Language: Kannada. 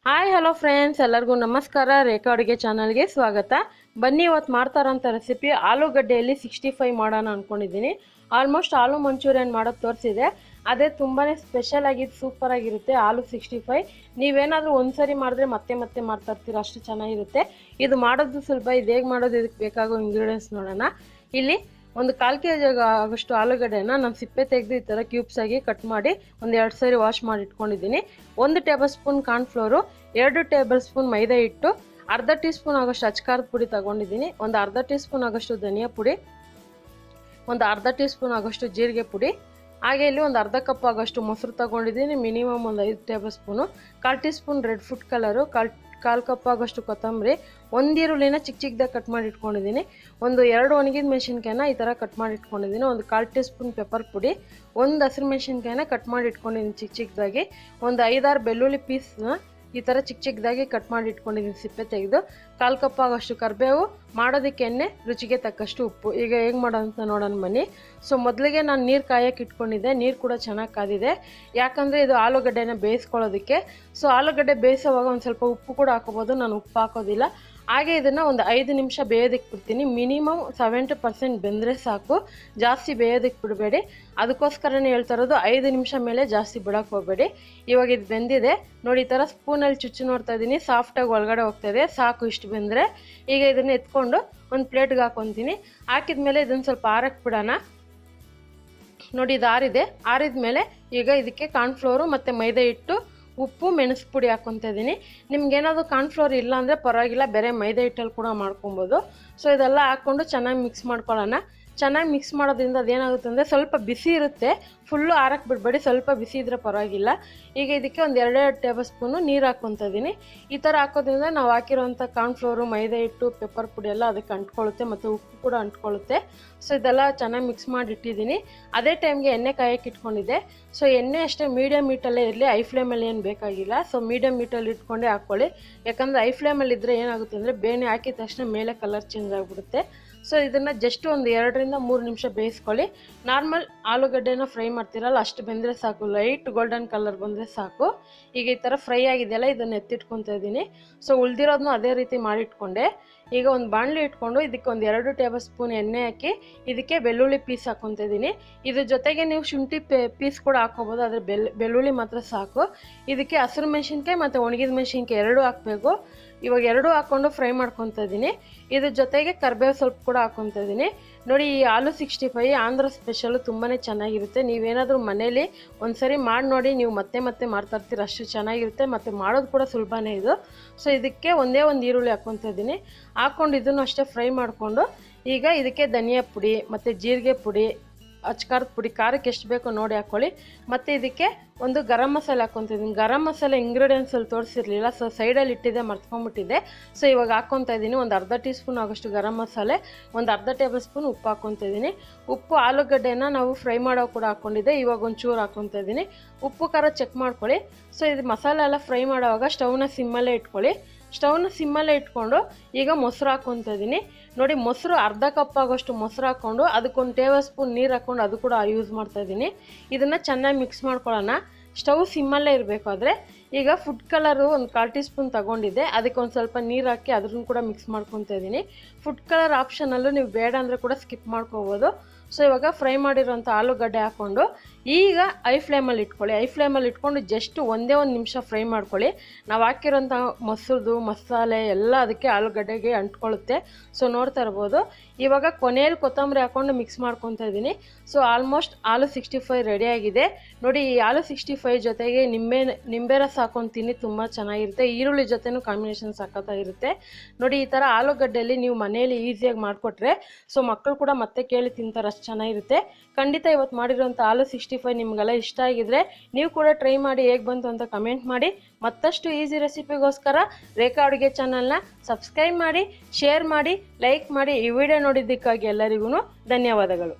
ಹಾಯ್ ಹಲೋ ಫ್ರೆಂಡ್ಸ್, ಎಲ್ಲರಿಗೂ ನಮಸ್ಕಾರ. ರೇಖಾ ಅಡುಗೆ ಚಾನಲ್ಗೆ ಸ್ವಾಗತ. ಬನ್ನಿ, ಇವತ್ತು ಮಾಡ್ತಾರಂಥ ರೆಸಿಪಿ ಆಲೂಗಡ್ಡೆಯಲ್ಲಿ 65 ಮಾಡೋಣ ಅಂದ್ಕೊಂಡಿದ್ದೀನಿ. ಆಲ್ಮೋಸ್ಟ್ ಆಲೂ ಮಂಚೂರಿಯನ್ ಮಾಡೋದು ತೋರಿಸಿದೆ. ಅದೇ ತುಂಬಾ ಸ್ಪೆಷಲ್ ಆಗಿದ್ದು ಸೂಪರ್ ಆಗಿರುತ್ತೆ ಆಲೂ 65. ನೀವೇನಾದರೂ ಒಂದ್ಸರಿ ಮಾಡಿದ್ರೆ ಮತ್ತೆ ಮತ್ತೆ ಮಾಡ್ತಾ ಇರ್ತೀರ, ಅಷ್ಟು ಚೆನ್ನಾಗಿರುತ್ತೆ. ಇದು ಮಾಡೋದು ಸುಲಭ. ಇದು ಹೇಗೆ ಮಾಡೋದು, ಇದಕ್ಕೆ ಬೇಕಾಗೋ ಇಂಗ್ರೀಡಿಯೆಂಟ್ಸ್ ನೋಡೋಣ. ಇಲ್ಲಿ ಒಂದು 1/4 kg ಆಗೋಷ್ಟು ಆಲೂಗಡ್ಡೆನ ನಾನು ಸಿಪ್ಪೆ ತೆಗೆದು ಈ ಥರ ಕ್ಯೂಬ್ಸ್ ಆಗಿ ಕಟ್ ಮಾಡಿ ಒಂದು 2 ಸರಿ ವಾಶ್ ಮಾಡಿ ಇಟ್ಕೊಂಡಿದ್ದೀನಿ. 1 tablespoon cornflour, 2 tablespoon maida ಹಿಟ್ಟು, ಅರ್ಧ ಟೀ ಸ್ಪೂನ್ ಆಗೋಷ್ಟು ಅಚ್ಕಾರದ ಪುಡಿ ತಗೊಂಡಿದ್ದೀನಿ, ಒಂದು ಅರ್ಧ ಟೀ ಸ್ಪೂನ್ ಆಗೋಷ್ಟು ಧನಿಯಾ ಪುಡಿ, ಒಂದು ಅರ್ಧ ಟೀ ಸ್ಪೂನ್ ಆಗೋಷ್ಟು ಜೀರಿಗೆ ಪುಡಿ, ಹಾಗೆ ಇಲ್ಲಿ ಒಂದು ಅರ್ಧ ಕಪ್ ಆಗೋಷ್ಟು ಮೊಸರು ತಗೊಂಡಿದ್ದೀನಿ, ಮಿನಿಮಮ್ ಒಂದು 5 table spoon, 1/4 tea spoon red food colour, 1/4 cup ಆಗೋಷ್ಟು ಕೊತ್ತಂಬರಿ, ಒಂದು ಈರುಳ್ಳಿನ ಚಿಕ್ಕ ಚಿಕ್ಕದಾಗಿ ಕಟ್ ಮಾಡಿ ಇಟ್ಕೊಂಡಿದ್ದೀನಿ, ಒಂದು 2 ಒಣಗಿದ ಮೆಣಸಿನ್ಕಾಯಿನ ಈ ಥರ ಕಟ್ ಮಾಡಿ ಇಟ್ಕೊಂಡಿದ್ದೀನಿ, ಒಂದು 1/4 ಟೀ ಸ್ಪೂನ್ ಪೆಪ್ಪರ್ ಪುಡಿ, ಒಂದು ಹಸಿರು ಮೆಣಸಿನ್ಕಾಯಿನ ಕಟ್ ಮಾಡಿ ಇಟ್ಕೊಂಡಿದ್ದೀನಿ ಚಿಕ್ಕ ಚಿಕ್ಕದಾಗಿ, ಒಂದು 5-6 ಬೆಳ್ಳುಳ್ಳಿ ಪೀಸ್ನ ಈ ಥರ ಚಿಕ್ಕ ಚಿಕ್ಕದಾಗಿ ಕಟ್ ಮಾಡಿ ಇಟ್ಕೊಂಡಿದ್ದೀನಿ ಸಿಪ್ಪೆ ತೆಗೆದು, 1/4 ಕಪ್ ಆಗೋಷ್ಟು ಕರಿಬೇವು, ಮಾಡೋದಕ್ಕೆ ಎಣ್ಣೆ, ರುಚಿಗೆ ತಕ್ಕಷ್ಟು ಉಪ್ಪು. ಈಗ ಹೇಗೆ ಮಾಡೋಂತ ನೋಡೋಣ ಬನ್ನಿ. ಸೊ ಮೊದಲಿಗೆ ನಾನು ನೀರು ಕಾಯಕ್ಕೆ ಇಟ್ಕೊಂಡಿದ್ದೆ. ನೀರು ಕೂಡ ಚೆನ್ನಾಗಿ ಕಾದಿದೆ, ಯಾಕಂದರೆ ಇದು ಆಲೂಗಡ್ಡೆನ ಬೇಯಿಸ್ಕೊಳ್ಳೋದಕ್ಕೆ. ಸೊ ಆಲೂಗಡ್ಡೆ ಬೇಯಿಸೋವಾಗ ಒಂದು ಸ್ವಲ್ಪ ಉಪ್ಪು ಕೂಡ ಹಾಕೋಬೋದು, ನಾನು ಉಪ್ಪು ಹಾಕೋದಿಲ್ಲ. ಹಾಗೆ ಇದನ್ನು ಒಂದು 5 ನಿಮಿಷ ಬೇಯೋದಕ್ಕೆ ಬಿಡ್ತೀನಿ. ಮಿನಿಮಮ್ 70% ಬೆಂದರೆ ಸಾಕು, ಜಾಸ್ತಿ ಬೇಯೋದಕ್ಕೆ ಬಿಡಬೇಡಿ. ಅದಕ್ಕೋಸ್ಕರನೇ ಹೇಳ್ತಾ ಇರೋದು, 5 ನಿಮಿಷ ಮೇಲೆ ಜಾಸ್ತಿ ಬಿಡೋಕ್ಕೆ ಹೋಗಬೇಡಿ. ಇವಾಗ ಇದು ಬೆಂದಿದೆ ನೋಡಿ, ಈ ಥರ ಸ್ಪೂನಲ್ಲಿ ಚುಚ್ಚಿ ನೋಡ್ತಾ ಇದ್ದೀನಿ, ಸಾಫ್ಟಾಗಿ ಒಳಗಡೆ ಹೋಗ್ತಾಯಿದೆ. ಸಾಕು ಇಷ್ಟು ಬೆಂದರೆ. ಈಗ ಇದನ್ನು ಎತ್ಕೊಂಡು ಒಂದು ಪ್ಲೇಟ್ಗೆ ಹಾಕ್ಕೊತೀನಿ. ಹಾಕಿದ್ಮೇಲೆ ಇದನ್ನು ಸ್ವಲ್ಪ ಆರಕ್ಕೆ ಬಿಡೋಣ. ನೋಡಿ, ಇದು ಆರಿದ ಮೇಲೆ ಈಗ ಇದಕ್ಕೆ ಕಾರ್ನ್ಫ್ಲೋರು ಮತ್ತು ಮೈದಾ ಹಿಟ್ಟು, ಉಪ್ಪು, ಮೆಣಸು ಪುಡಿ ಹಾಕ್ಕೊತಾ ಇದ್ದೀನಿ. ನಿಮ್ಗೇನಾದರೂ ಕಾರ್ನ್ಫ್ಲೋರ್ ಇಲ್ಲ ಅಂದರೆ ಪರವಾಗಿಲ್ಲ, ಬೇರೆ ಮೈದಾ ಹಿಟ್ಟಲ್ಲಿ ಕೂಡ ಮಾಡ್ಕೊಬೋದು. ಸೊ ಇದೆಲ್ಲ ಹಾಕ್ಕೊಂಡು ಚೆನ್ನಾಗಿ ಮಿಕ್ಸ್ ಮಾಡ್ಕೊಳ್ಳೋಣ. ಚೆನ್ನಾಗಿ ಮಿಕ್ಸ್ ಮಾಡೋದ್ರಿಂದ ಅದೇನಾಗುತ್ತೆ ಅಂದರೆ ಸ್ವಲ್ಪ ಬಿಸಿ ಇರುತ್ತೆ, ಫುಲ್ಲು ಆರಕ್ಕೆ ಬಿಡಬೇಡಿ, ಸ್ವಲ್ಪ ಬಿಸಿ ಇದ್ದರೆ ಪರವಾಗಿಲ್ಲ. ಈಗ ಇದಕ್ಕೆ ಒಂದು 2 ಟೇಬಲ್ ಸ್ಪೂನು ನೀರು ಹಾಕ್ಕೊತಾ ಇದ್ದೀನಿ. ಈ ಥರ ಹಾಕೋದ್ರಿಂದ ನಾವು ಹಾಕಿರೋಂಥ ಕಾರ್ನ್ಫ್ಲೋರು, ಮೈದಾ ಹಿಟ್ಟು, ಪೆಪ್ಪರ್ ಪುಡಿ ಎಲ್ಲ ಅದಕ್ಕೆ ಅಂಟ್ಕೊಳ್ಳುತ್ತೆ, ಮತ್ತು ಉಪ್ಪು ಕೂಡ ಅಂಟ್ಕೊಳ್ಳುತ್ತೆ. ಸೊ ಇದೆಲ್ಲ ಚೆನ್ನಾಗಿ ಮಿಕ್ಸ್ ಮಾಡಿ ಇಟ್ಟಿದ್ದೀನಿ. ಅದೇ ಟೈಮ್ಗೆ ಎಣ್ಣೆ ಕಾಯಕ್ಕೆ ಇಟ್ಕೊಂಡಿದ್ದೆ. ಸೊ ಎಣ್ಣೆ ಅಷ್ಟೇ ಮೀಡಿಯಮ್ ಹೀಟಲ್ಲೇ ಇರಲಿ, ಐ ಫ್ಲೇಮಲ್ಲಿ ಏನು ಬೇಕಾಗಿಲ್ಲ. ಸೊ ಮೀಡಿಯಮ್ ಹೀಟಲ್ಲಿ ಇಟ್ಕೊಂಡೇ ಹಾಕ್ಕೊಳ್ಳಿ, ಯಾಕಂದರೆ ಐ ಫ್ಲೇಮಲ್ಲಿ ಇದ್ದರೆ ಏನಾಗುತ್ತೆ ಅಂದರೆ ಬೇನೆ ಹಾಕಿದ ತಕ್ಷಣ ಮೇಲೆ ಕಲರ್ ಚೇಂಜ್ ಆಗಿಬಿಡುತ್ತೆ. ಸೊ ಇದನ್ನು ಜಸ್ಟ್ ಒಂದು 2ರಿಂದ 3 ನಿಮಿಷ ಬೇಯಿಸ್ಕೊಳ್ಳಿ. ನಾರ್ಮಲ್ ಆಲೂಗಡ್ಡೆನ ಫ್ರೈ ಮಾಡ್ತೀರಲ್ಲ, ಅಷ್ಟು ಬೆಂದರೆ ಸಾಕು, ಲೈಟ್ ಗೋಲ್ಡನ್ ಕಲರ್ ಬಂದರೆ ಸಾಕು. ಈಗ ಈ ಥರ ಫ್ರೈ ಆಗಿದೆಯಲ್ಲ, ಇದನ್ನು ಎತ್ತಿಟ್ಕೊತಾ ಇದ್ದೀನಿ. ಸೊ ಉಳಿದಿರೋದನ್ನು ಅದೇ ರೀತಿ ಮಾಡಿಟ್ಕೊಂಡೆ. ಈಗ ಒಂದು ಬಾಣಲಿ ಇಟ್ಕೊಂಡು ಇದಕ್ಕೆ ಒಂದು 2 ಟೇಬಲ್ ಸ್ಪೂನ್ ಎಣ್ಣೆ ಹಾಕಿ ಇದಕ್ಕೆ ಬೆಳ್ಳುಳ್ಳಿ ಪೀಸ್ ಹಾಕ್ಕೊತಾ ಇದ್ದೀನಿ. ಇದ್ರ ಜೊತೆಗೆ ನೀವು ಶುಂಠಿ ಪೀಸ್ ಕೂಡ ಹಾಕ್ಕೋಬೋದು, ಆದರೆ ಬೆಳ್ಳುಳ್ಳಿ ಮಾತ್ರ ಸಾಕು. ಇದಕ್ಕೆ ಹಸಿರು ಮೆಣಸಿನ್ಕಾಯಿ ಮತ್ತು ಒಣಗಿದ ಮೆಣಸಿನ್ಕಾಯಿ 2 ಹಾಕಬೇಕು. ಇವಾಗ 2 ಹಾಕ್ಕೊಂಡು ಫ್ರೈ ಮಾಡ್ಕೊತಾ ಇದ್ದೀನಿ. ಇದ್ರ ಜೊತೆಗೆ ಕರಿಬೇವು ಸ್ವಲ್ಪ ಕೂಡ ಹಾಕ್ಕೊತಾ ಇದ್ದೀನಿ. ನೋಡಿ, ಈ ಆಲೂ 65 ಆಂಧ್ರ ಸ್ಪೆಷಲು, ತುಂಬಾ ಚೆನ್ನಾಗಿರುತ್ತೆ. ನೀವೇನಾದರೂ ಮನೇಲಿ ಒಂದ್ಸರಿ ಮಾಡಿ ನೋಡಿ, ನೀವು ಮತ್ತೆ ಮತ್ತೆ ಮಾಡ್ತಾ ಇರ್ತೀರ, ಅಷ್ಟು ಚೆನ್ನಾಗಿರುತ್ತೆ. ಮತ್ತು ಮಾಡೋದು ಕೂಡ ಸುಲಭನೇ ಇದು. ಸೊ ಇದಕ್ಕೆ ಒಂದೇ ಒಂದು ಈರುಳ್ಳಿ ಹಾಕ್ಕೊತಾ ಇದ್ದೀನಿ. ಹಾಕ್ಕೊಂಡು ಇದನ್ನು ಅಷ್ಟೇ ಫ್ರೈ ಮಾಡಿಕೊಂಡು ಈಗ ಇದಕ್ಕೆ ಧನಿಯಾ ಪುಡಿ ಮತ್ತು ಜೀರಿಗೆ ಪುಡಿ, ಅಚ್ಕಾರದ ಪುಡಿ, ಖಾರಕ್ಕೆ ಎಷ್ಟು ಬೇಕೋ ನೋಡಿ ಹಾಕ್ಕೊಳ್ಳಿ. ಮತ್ತು ಇದಕ್ಕೆ ಒಂದು ಗರಂ ಮಸಾಲೆ ಹಾಕ್ಕೊತಿದ್ದೀನಿ. ಗರಂ ಮಸಾಲೆ ಇಂಗ್ರೀಡಿಯೆಂಟ್ಸಲ್ಲಿ ತೋರಿಸಿರಲಿಲ್ಲ, ಸೊ ಸೈಡಲ್ಲಿ ಇಟ್ಟಿದ್ದೆ, ಮರ್ತ್ಕೊಂಡ್ಬಿಟ್ಟಿದ್ದೆ. ಸೊ ಇವಾಗ ಹಾಕ್ಕೊತಾ ಇದ್ದೀನಿ. ಒಂದು ಅರ್ಧ ಟೀ ಸ್ಪೂನ್ ಆಗೋಷ್ಟು ಗರಂ ಮಸಾಲೆ, ಒಂದು ಅರ್ಧ ಟೇಬಲ್ ಸ್ಪೂನ್ ಉಪ್ಪು ಹಾಕ್ಕೊತಾ ಇದ್ದೀನಿ. ಉಪ್ಪು ಆಲೂಗಡ್ಡೆನ ನಾವು ಫ್ರೈ ಮಾಡೋ ಕೂಡ ಹಾಕ್ಕೊಂಡಿದ್ದೆ, ಇವಾಗ ಒಂಚೂರು ಹಾಕ್ಕೊತಾ ಇದ್ದೀನಿ. ಉಪ್ಪು ಖಾರ ಚೆಕ್ ಮಾಡ್ಕೊಳ್ಳಿ. ಸೊ ಇದು ಮಸಾಲೆ ಎಲ್ಲ ಫ್ರೈ ಮಾಡೋವಾಗ ಸ್ಟವ್ನ ಸಿಮ್ಮಲ್ಲೇ ಇಟ್ಕೊಳ್ಳಿ. ಸ್ಟವ್ನ ಸಿಮ್ಮಲ್ಲೇ ಇಟ್ಕೊಂಡು ಈಗ ಮೊಸರು ಹಾಕ್ಕೊತಾ ಇದ್ದೀನಿ. ನೋಡಿ, ಮೊಸರು ಅರ್ಧ ಕಪ್ ಆಗೋಷ್ಟು ಮೊಸರು ಹಾಕ್ಕೊಂಡು ಅದಕ್ಕೊಂದು ಟೇಬಲ್ ಸ್ಪೂನ್ ನೀರು ಹಾಕ್ಕೊಂಡು ಅದು ಕೂಡ ಯೂಸ್ ಮಾಡ್ತಾ ಇದ್ದೀನಿ. ಇದನ್ನು ಚೆನ್ನಾಗಿ ಮಿಕ್ಸ್ ಮಾಡ್ಕೊಳ್ಳೋಣ. ಸ್ಟವ್ ಸಿಮ್ಮಲ್ಲೇ ಇರಬೇಕಾದ್ರೆ ಈಗ ಫುಡ್ ಕಲರು ಒಂದು 1/4 ಟೀ ಸ್ಪೂನ್ ತೊಗೊಂಡಿದ್ದೆ, ಅದಕ್ಕೆ ಒಂದು ಸ್ವಲ್ಪ ನೀರು ಹಾಕಿ ಅದನ್ನು ಕೂಡ ಮಿಕ್ಸ್ ಮಾಡ್ಕೊತಾ ಇದ್ದೀನಿ. ಫುಡ್ ಕಲರ್ ಆಪ್ಷನಲ್ಲೂ ನೀವು ಬೇಡ ಅಂದರೆ ಕೂಡ ಸ್ಕಿಪ್ ಮಾಡ್ಕೋಬೋದು. ಸೊ ಇವಾಗ ಫ್ರೈ ಮಾಡಿರೋಂಥ ಆಲೂಗಡ್ಡೆ ಹಾಕ್ಕೊಂಡು ಈಗ ಐ ಫ್ಲೇಮಲ್ಲಿ ಇಟ್ಕೊಳ್ಳಿ. ಐ ಫ್ಲೇಮಲ್ಲಿ ಇಟ್ಕೊಂಡು ಜಸ್ಟ್ ಒಂದೇ ಒಂದು ನಿಮಿಷ ಫ್ರೈ ಮಾಡ್ಕೊಳ್ಳಿ. ನಾವು ಹಾಕಿರೋಂಥ ಮೊಸರು ಮಸಾಲೆ ಎಲ್ಲ ಅದಕ್ಕೆ ಆಲೂಗಡ್ಡೆಗೆ ಅಂಟ್ಕೊಳ್ಳುತ್ತೆ. ಸೊ ನೋಡ್ತಾ ಇರ್ಬೋದು. ಇವಾಗ ಕೊನೆಯಲ್ಲಿ ಕೊತ್ತಂಬರಿ ಹಾಕ್ಕೊಂಡು ಮಿಕ್ಸ್ ಮಾಡ್ಕೊತಾ ಇದ್ದೀನಿ. ಸೊ ಆಲ್ಮೋಸ್ಟ್ ಆಲೂ 65 ರೆಡಿಯಾಗಿದೆ. ನೋಡಿ, ಈ ಆಲೂ 65 ಜೊತೆಗೆ ನಿಂಬೆ ರಸ ಹಾಕೊಂಡು ತಿನ್ನಿ, ತುಂಬ ಚೆನ್ನಾಗಿರುತ್ತೆ. ಈರುಳ್ಳಿ ಜೊತೆನೂ ಕಾಂಬಿನೇಷನ್ ಸಖತ್ತಾಗಿರುತ್ತೆ. ನೋಡಿ, ಈ ಥರ ಆಲೂಗಡ್ಡೆಯಲ್ಲಿ ನೀವು ಮನೆಯಲ್ಲಿ ಈಸಿಯಾಗಿ ಮಾಡಿಕೊಟ್ರೆ ಸೊ ಮಕ್ಕಳು ಕೂಡ ಮತ್ತೆ ಕೇಳಿ ತಿಂತಾರೆ, ಅಷ್ಟು ಚೆನ್ನಾಗಿರುತ್ತೆ. ಖಂಡಿತ ಇವತ್ತು ಮಾಡಿರೋಂಥ ಆಲೂ 65 ನಿಮಗೆಲ್ಲ ಇಷ್ಟ ಆಗಿದ್ರೆ ನೀವು ಕೂಡ ಟ್ರೈ ಮಾಡಿ, ಹೇಗೆ ಬಂತು ಅಂತ ಕಮೆಂಟ್ ಮಾಡಿ. ಮತ್ತಷ್ಟು ಈಸಿ ರೆಸಿಪಿಗೋಸ್ಕರ ರೇಖಾ ಅಡುಗೆ ಚಾನಲ್ನ ಸಬ್ಸ್ಕ್ರೈಬ್ ಮಾಡಿ, ಶೇರ್ ಮಾಡಿ, ಲೈಕ್ ಮಾಡಿ. ಈ ವಿಡಿಯೋ ನೋಡಿದ್ದಕ್ಕಾಗಿ ಎಲ್ಲರಿಗೂ ಧನ್ಯವಾದಗಳು.